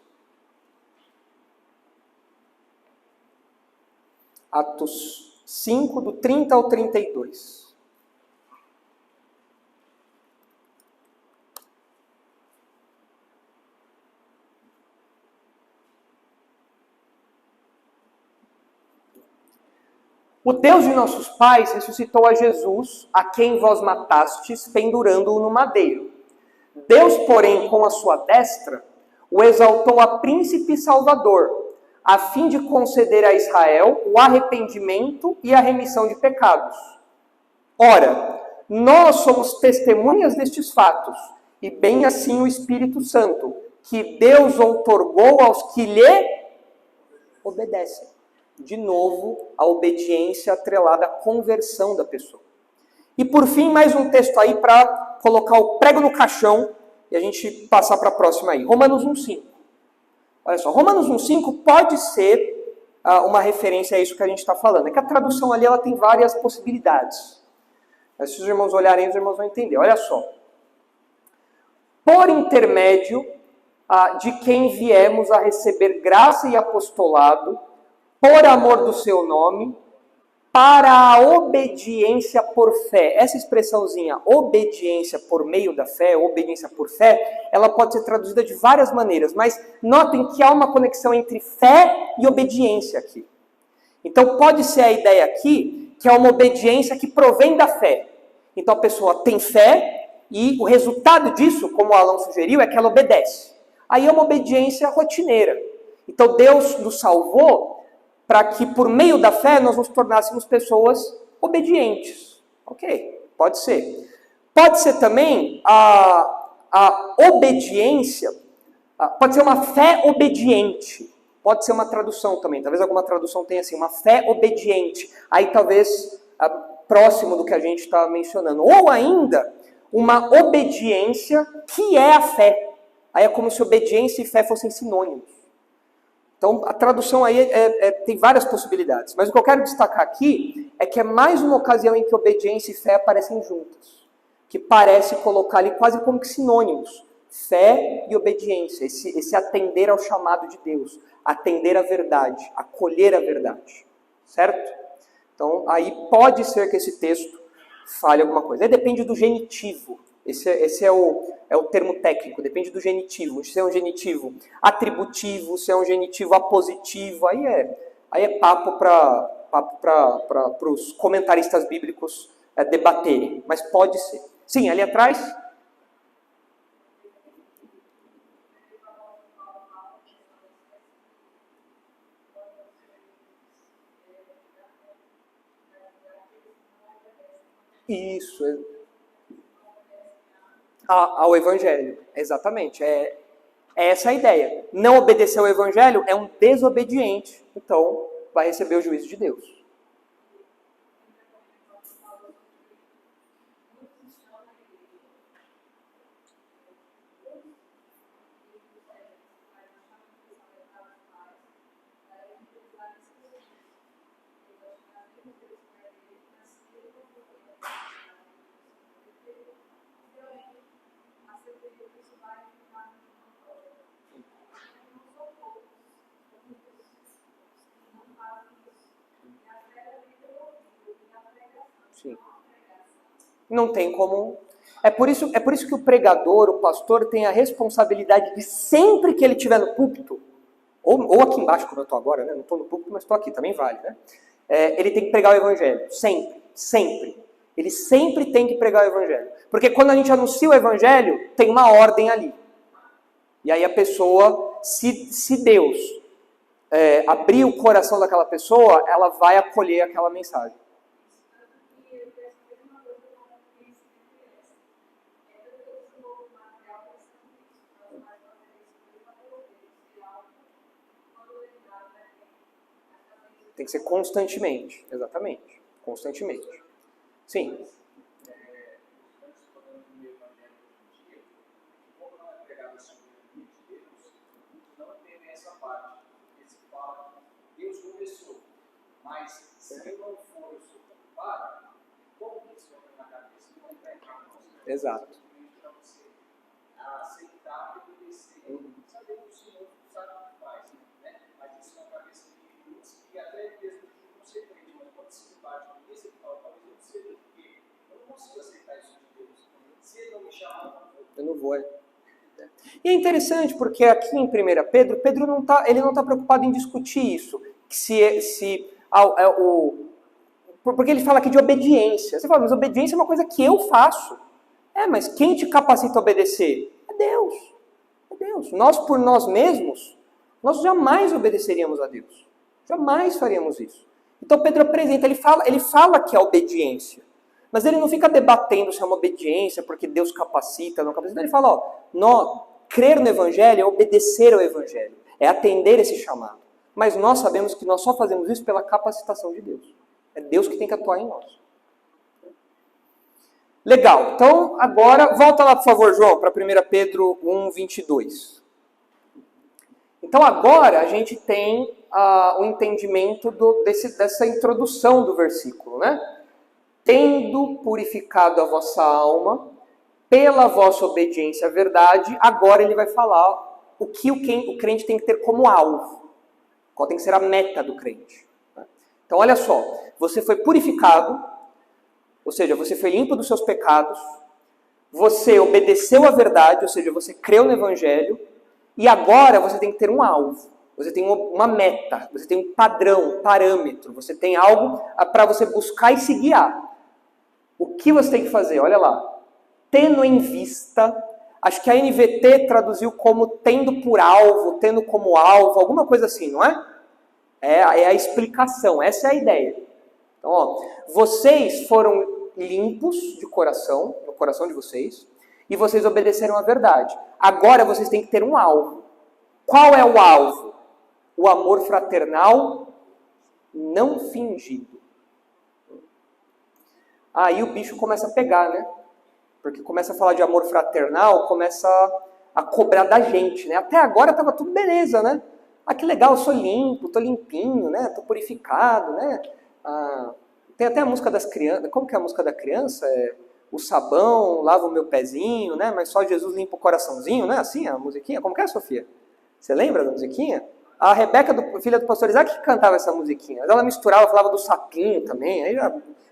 Atos 5, do 30 ao 32. O Deus de nossos pais ressuscitou a Jesus, a quem vós matastes, pendurando-o no madeiro. Deus, porém, com a sua destra, o exaltou a príncipe e salvador, a fim de conceder a Israel o arrependimento e a remissão de pecados. Ora, nós somos testemunhas destes fatos, e bem assim o Espírito Santo, que Deus outorgou aos que lhe obedecem. De novo, a obediência atrelada à conversão da pessoa. E por fim, mais um texto aí para colocar o prego no caixão e a gente passar para a próxima aí. Romanos 1:5. Olha só, Romanos 1:5 pode ser uma referência a isso que a gente está falando. É que a tradução ali ela tem várias possibilidades. Mas se os irmãos olharem, os irmãos vão entender. Olha só. Por intermédio de quem viemos a receber graça e apostolado, por amor do seu nome, para a obediência por fé. Essa expressãozinha, obediência por meio da fé, obediência por fé, ela pode ser traduzida de várias maneiras, mas notem que há uma conexão entre fé e obediência aqui. Então pode ser a ideia aqui, que é uma obediência que provém da fé. Então a pessoa tem fé e o resultado disso, como o Alan sugeriu, é que ela obedece. Aí é uma obediência rotineira. Então Deus nos salvou para que por meio da fé nós nos tornássemos pessoas obedientes. Ok, pode ser. Pode ser também a obediência, pode ser uma fé obediente. Pode ser uma tradução também, talvez alguma tradução tenha assim, uma fé obediente. Aí talvez próximo do que a gente está mencionando. Ou ainda, uma obediência que é a fé. Aí é como se obediência e fé fossem sinônimos. Então, a tradução aí tem várias possibilidades. Mas o que eu quero destacar aqui é que é mais uma ocasião em que obediência e fé aparecem juntas. Que parece colocar ali quase como que sinônimos. Fé e obediência. Esse atender ao chamado de Deus. Atender à verdade. Acolher a verdade. Certo? Então, aí pode ser que esse texto fale alguma coisa. Aí depende do genitivo. Esse é o termo técnico, depende do genitivo. Se é um genitivo atributivo, se é um genitivo apositivo, aí é papo para os comentaristas bíblicos debaterem. Mas pode ser. Sim, ali atrás. Isso, ao Evangelho, exatamente, é essa a ideia. Não obedecer ao Evangelho é um desobediente, então vai receber o juízo de Deus. Sim. Não tem como. É por isso que o pregador, o pastor, tem a responsabilidade de sempre que ele estiver no púlpito, ou aqui embaixo, como eu estou agora, né? Não estou no púlpito, mas estou aqui, também vale, né? Ele tem que pregar o Evangelho. Sempre. Sempre. Ele sempre tem que pregar o Evangelho. Porque quando a gente anuncia o Evangelho, tem uma ordem ali. E aí a pessoa, se Deus abrir o coração daquela pessoa, ela vai acolher aquela mensagem. Tem que ser constantemente, exatamente, constantemente. Sim. Mas se eu não for o seu culpado, como que isso vai na cabeça? Não vai entrar no nosso. Exato. Para você aceitar e obedecer, saber que o Senhor sabe o que faz, né? Mas isso na cabeça de muitos que até mesmo não consequente, mas quando se debate com isso, ele fala, talvez eu não seja porque eu não consigo aceitar isso de Deus. Se ele não me chamar, eu não vou. E é interessante porque aqui em 1 Pedro não está preocupado em discutir isso. Porque ele fala aqui de obediência. Você fala, mas obediência é uma coisa que eu faço. Mas quem te capacita a obedecer? É Deus. É Deus. Nós, por nós mesmos, nós jamais obedeceríamos a Deus. Jamais faríamos isso. Então Pedro apresenta, ele fala que é obediência. Mas ele não fica debatendo se é uma obediência, porque Deus capacita, não capacita. Ele fala, crer no Evangelho é obedecer ao Evangelho. É atender esse chamado. Mas nós sabemos que nós só fazemos isso pela capacitação de Deus. É Deus que tem que atuar em nós. Legal. Então, agora, volta lá, por favor, João, para 1 Pedro 1, 22. Então agora a gente tem o entendimento dessa introdução do versículo, né? Tendo purificado a vossa alma pela vossa obediência à verdade, agora ele vai falar o que o crente tem que ter como alvo, qual tem que ser a meta do crente. Né? Então olha só, você foi purificado, ou seja, você foi limpo dos seus pecados, você obedeceu à verdade, ou seja, você creu no Evangelho, e agora você tem que ter um alvo, você tem uma meta, você tem um padrão, um parâmetro, você tem algo para você buscar e se guiar. O que você tem que fazer? Olha lá. Tendo em vista, acho que a NVT traduziu como tendo por alvo, tendo como alvo, alguma coisa assim, não é? É a explicação, essa é a ideia. Então, ó, vocês foram limpos de coração, no coração de vocês, e vocês obedeceram à verdade. Agora vocês têm que ter um alvo. Qual é o alvo? O amor fraternal não fingido. Aí o bicho começa a pegar, né? Porque começa a falar de amor fraternal, começa a cobrar da gente, né? Até agora estava tudo beleza, né? Ah, que legal, eu sou limpo, tô limpinho, né? Tô purificado, né? Tem até a música das crianças. Como que é a música da criança? O sabão lava o meu pezinho, né? Mas só Jesus limpa o coraçãozinho, né? Assim a musiquinha. Como que é, Sofia? Você lembra da musiquinha? A Rebeca, filha do pastor Isaac, que cantava essa musiquinha. Mas ela misturava, falava do sapinho também. Aí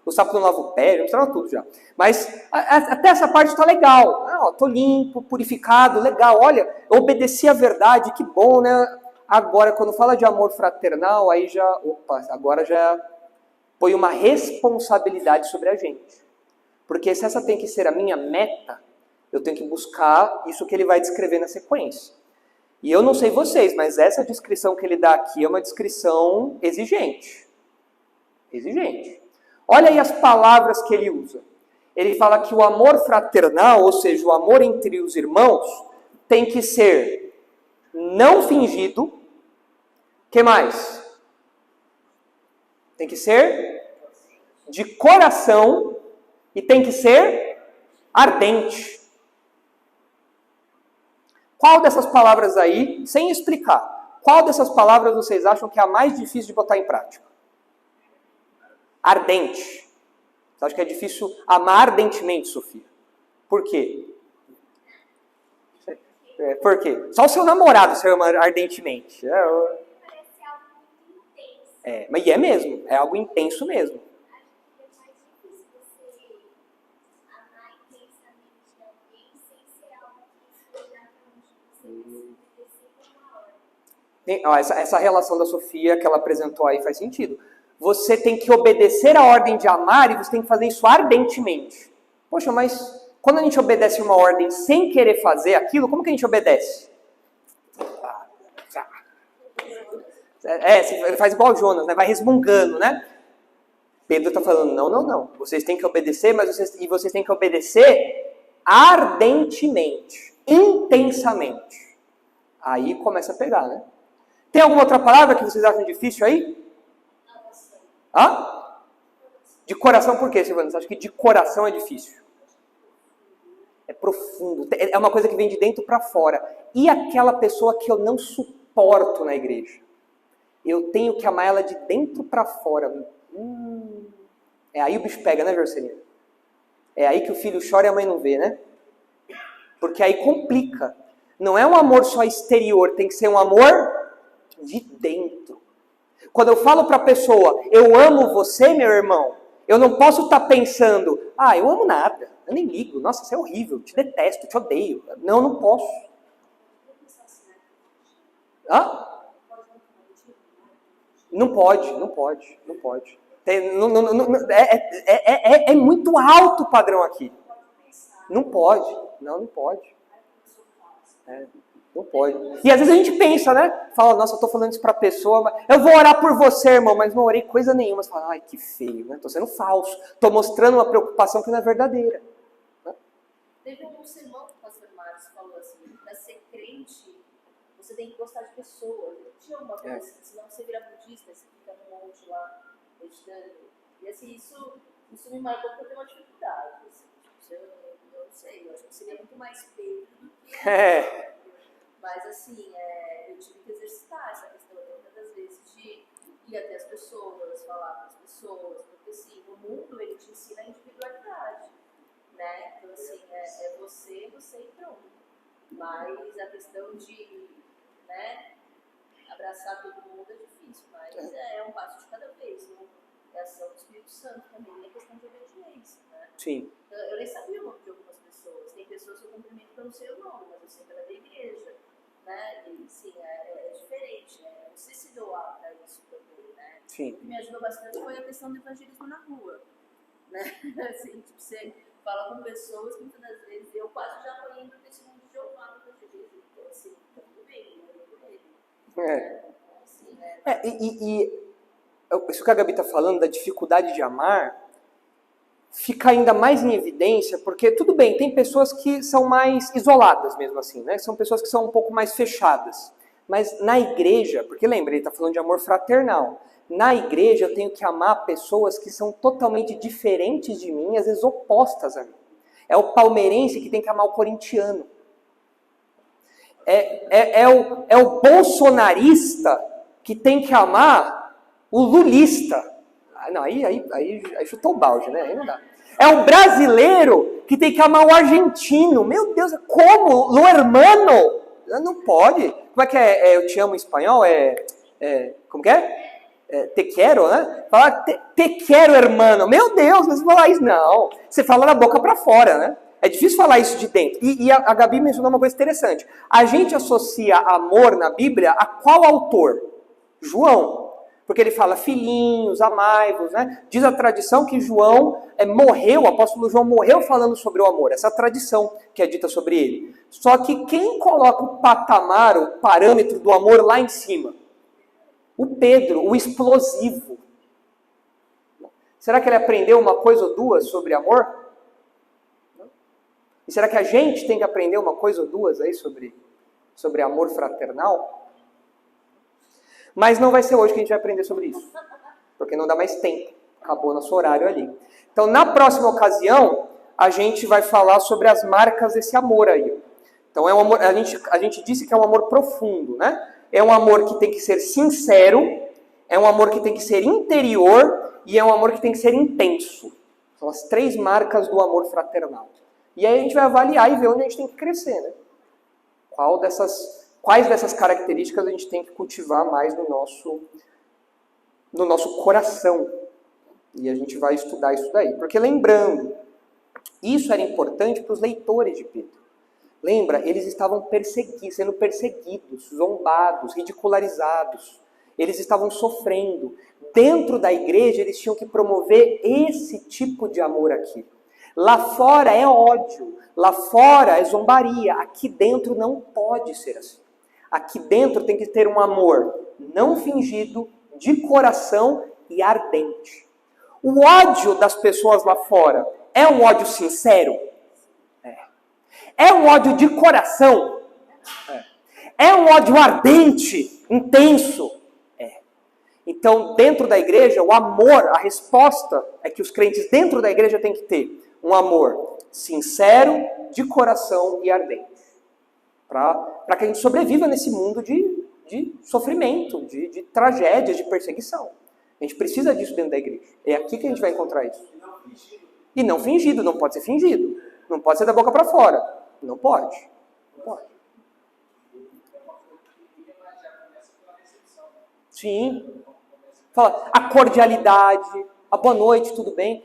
o sapo não lava o pé, já misturava tudo já. Mas até essa parte está legal. Tô limpo, purificado, legal. Olha, eu obedeci à verdade, que bom, né? Agora, quando fala de amor fraternal, aí agora já põe uma responsabilidade sobre a gente. Porque se essa tem que ser a minha meta, eu tenho que buscar isso que ele vai descrever na sequência. E eu não sei vocês, mas essa descrição que ele dá aqui é uma descrição exigente. Exigente. Olha aí as palavras que ele usa. Ele fala que o amor fraternal, ou seja, o amor entre os irmãos, tem que ser não fingido. O que mais? Tem que ser de coração e tem que ser ardente. Qual dessas palavras aí, sem explicar, qual dessas palavras vocês acham que é a mais difícil de botar em prática? Ardente. Você acha que é difícil amar ardentemente, Sofia? Por quê? Por quê? Só o seu namorado se ama ardentemente. Parece algo muito intenso. Mas é mesmo, é algo intenso mesmo. Acho que é mais difícil você amar intensamente alguém sem ser algo que foi naturalmente você obedecer uma ordem. Essa relação da Sofia que ela apresentou aí faz sentido. Você tem que obedecer a ordem de amar e você tem que fazer isso ardentemente. Poxa, mas quando a gente obedece uma ordem sem querer fazer aquilo, como que a gente obedece? Você faz igual o Jonas, né? Vai resmungando, né? Pedro está falando, não. Vocês têm que obedecer, mas vocês têm que obedecer ardentemente, intensamente. Aí começa a pegar, né? Tem alguma outra palavra que vocês acham difícil aí? De coração, por quê, Silvana? Você acha que de coração é difícil? É profundo. É uma coisa que vem de dentro para fora. E aquela pessoa que eu não suporto na igreja? Eu tenho que amar ela de dentro para fora. Aí o bicho pega, né, Jorcelina? É aí que o filho chora e a mãe não vê, né? Porque aí complica. Não é um amor só exterior, tem que ser um amor de dentro. Quando eu falo para a pessoa, eu amo você, meu irmão, eu não posso estar pensando, eu amo nada, eu nem ligo, nossa, você é horrível, te detesto, te odeio. Não posso. Não pode. É muito alto o padrão aqui. Não pode. Não pode. Não pode. E às vezes a gente pensa, né? Fala, nossa, eu tô falando isso pra pessoa, mas eu vou orar por você, irmão, mas não orei coisa nenhuma. Você fala, ai, que feio, né? Tô sendo falso. Tô mostrando uma preocupação que não é verdadeira. Né? Teve um sermão que o pastor Marcos falou assim, para ser crente, você tem que gostar de pessoas. Tinha uma coisa assim, senão você vira budista, você fica no monte lá, meditando. E assim, isso me marcou porque eu tenho uma dificuldade. Assim, eu não sei, eu acho que seria muito mais Pedro do que... Mas assim, eu tive que exercitar essa questão muitas das vezes de ir até as pessoas, falar com as pessoas, porque assim, o mundo ele te ensina a individualidade, né? Então assim, é você e pronto. Mas a questão de, né, abraçar todo mundo é difícil, mas é um passo de cada vez, não? É a ação do Espírito Santo também, é questão de obediência, né? Sim. Eu nem sabia o nome de algumas pessoas. Tem pessoas que eu cumprimento que eu não sei o nome, mas eu sei que ela é da igreja, né? E sim, é diferente, é você se doar para isso também, né? Sim. O que me ajudou bastante foi a questão do evangelismo na rua, né? Assim, tipo, você fala com pessoas que muitas das vezes eu quase já tô indo nesse mundo de Jeová no evangelismo, então assim, tá tudo bem, eu vou com ele. Assim, isso que a Gabi está falando da dificuldade de amar fica ainda mais em evidência, porque tudo bem, tem pessoas que são mais isoladas mesmo assim, né? São pessoas que são um pouco mais fechadas. Mas na igreja, porque lembra, ele está falando de amor fraternal. Na igreja eu tenho que amar pessoas que são totalmente diferentes de mim, às vezes opostas a mim. É o palmeirense que tem que amar o corintiano. É o bolsonarista que tem que amar o lulista. Não, aí chutou o balde, né? Aí não dá. É o brasileiro que tem que amar o argentino. Meu Deus, como? Lo hermano? Não pode. Como é que é? Eu te amo em espanhol? Como que é? Te quero, né? Falar te quero, hermano. Meu Deus, mas você falar isso? Não. Você fala da boca pra fora, né? É difícil falar isso de dentro. E a Gabi mencionou uma coisa interessante. A gente associa amor na Bíblia a qual autor? João. Porque ele fala, filhinhos, amai-vos, né? Diz a tradição que João morreu, o apóstolo João morreu falando sobre o amor. Essa tradição que é dita sobre ele. Só que quem coloca o patamar, o parâmetro do amor lá em cima? O Pedro, o explosivo. Será que ele aprendeu uma coisa ou duas sobre amor? E será que a gente tem que aprender uma coisa ou duas aí sobre amor fraternal? Mas não vai ser hoje que a gente vai aprender sobre isso. Porque não dá mais tempo. Acabou nosso horário ali. Então, na próxima ocasião, a gente vai falar sobre as marcas desse amor aí. Então, é um amor, a gente disse que é um amor profundo, né? É um amor que tem que ser sincero, é um amor que tem que ser interior e é um amor que tem que ser intenso. São as 3 marcas do amor fraternal. E aí a gente vai avaliar e ver onde a gente tem que crescer, né? Quais dessas características a gente tem que cultivar mais no nosso coração. E a gente vai estudar isso daí. Porque lembrando, isso era importante para os leitores de Pedro. Lembra, eles estavam sendo perseguidos, zombados, ridicularizados. Eles estavam sofrendo. Dentro da igreja eles tinham que promover esse tipo de amor aqui. Lá fora é ódio, lá fora é zombaria. Aqui dentro não pode ser assim. Aqui dentro tem que ter um amor não fingido, de coração e ardente. O ódio das pessoas lá fora é um ódio sincero? É um ódio de coração? É um ódio ardente, intenso? Então, dentro da igreja, o amor, a resposta é que os crentes dentro da igreja têm que ter um amor sincero, de coração e ardente. Para que a gente sobreviva nesse mundo de sofrimento, de tragédia, de perseguição. A gente precisa disso dentro da igreja. É aqui que a gente vai encontrar isso. E não fingido, não pode ser fingido. Não pode ser da boca para fora. Não pode. Não pode. Sim. Fala, a cordialidade, a boa noite, tudo bem?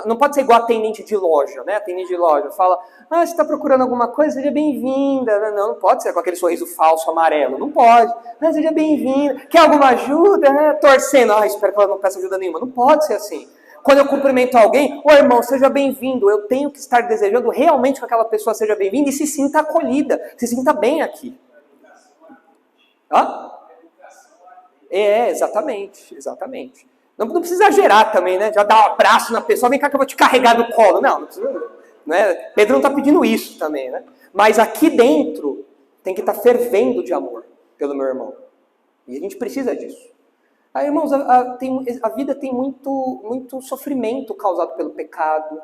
Não pode ser igual atendente de loja, né? Atendente de loja fala, você está procurando alguma coisa? Seja bem-vinda. Não pode ser com aquele sorriso falso amarelo, não pode. Seja bem-vinda. Quer alguma ajuda? Torcendo, espero que ela não peça ajuda nenhuma. Não pode ser assim. Quando eu cumprimento alguém, irmão, seja bem-vindo. Eu tenho que estar desejando realmente que aquela pessoa seja bem-vinda e se sinta acolhida, se sinta bem aqui. Exatamente. Não precisa exagerar também, né? Já dar um abraço na pessoa, vem cá que eu vou te carregar no colo. Não precisa, né? Pedro não está pedindo isso também, né? Mas aqui dentro tem que estar fervendo de amor pelo meu irmão. E a gente precisa disso. Aí, irmãos, a vida tem muito sofrimento causado pelo pecado.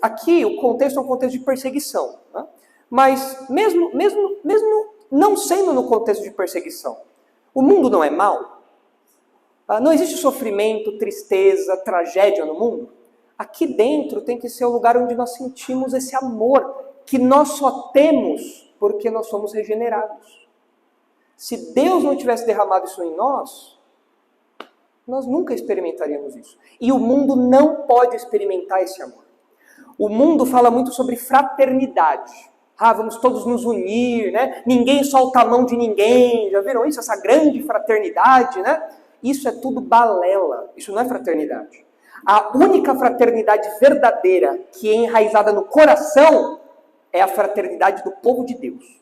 Aqui o contexto é um contexto de perseguição. Né? Mas mesmo não sendo no contexto de perseguição. O mundo não é mau? Não existe sofrimento, tristeza, tragédia no mundo? Aqui dentro tem que ser o lugar onde nós sentimos esse amor, que nós só temos porque nós somos regenerados. Se Deus não tivesse derramado isso em nós nunca experimentaríamos isso. E o mundo não pode experimentar esse amor. O mundo fala muito sobre fraternidade. Vamos todos nos unir, né? Ninguém solta a mão de ninguém. Já viram isso? Essa grande fraternidade, né? Isso é tudo balela. Isso não é fraternidade. A única fraternidade verdadeira que é enraizada no coração é a fraternidade do povo de Deus.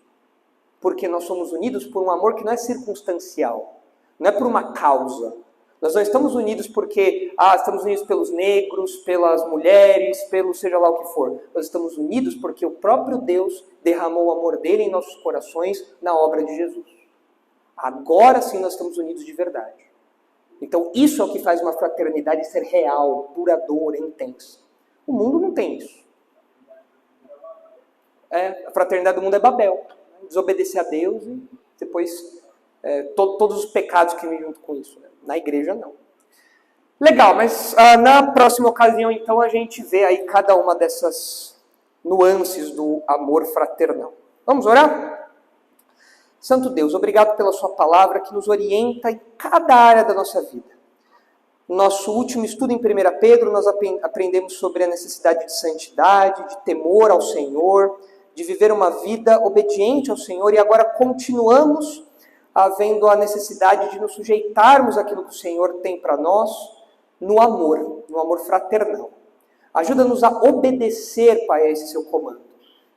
Porque nós somos unidos por um amor que não é circunstancial. Não é por uma causa. Nós não estamos unidos porque estamos unidos pelos negros, pelas mulheres, pelo seja lá o que for. Nós estamos unidos porque o próprio Deus derramou o amor dele em nossos corações na obra de Jesus. Agora sim nós estamos unidos de verdade. Então isso é o que faz uma fraternidade ser real, duradoura, intensa. O mundo não tem isso. A fraternidade do mundo é Babel. Desobedecer a Deus e depois todos os pecados que vêm junto com isso. Né? Na igreja não. Legal, mas na próxima ocasião então a gente vê aí cada uma dessas nuances do amor fraternal. Vamos orar? Santo Deus, obrigado pela sua palavra que nos orienta em cada área da nossa vida. No nosso último estudo em 1 Pedro, nós aprendemos sobre a necessidade de santidade, de temor ao Senhor, de viver uma vida obediente ao Senhor, e agora continuamos havendo a necessidade de nos sujeitarmos àquilo que o Senhor tem para nós no amor fraternal. Ajuda-nos a obedecer, Pai, a esse seu comando.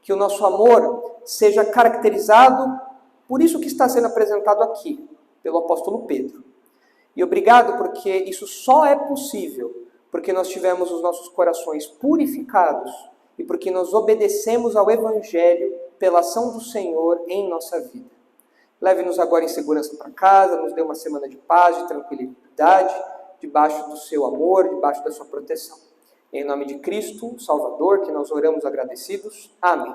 Que o nosso amor seja caracterizado por isso que está sendo apresentado aqui, pelo apóstolo Pedro. E obrigado porque isso só é possível porque nós tivemos os nossos corações purificados e porque nós obedecemos ao Evangelho pela ação do Senhor em nossa vida. Leve-nos agora em segurança para casa, nos dê uma semana de paz, de tranquilidade, debaixo do seu amor, debaixo da sua proteção. Em nome de Cristo, Salvador, que nós oramos agradecidos. Amém.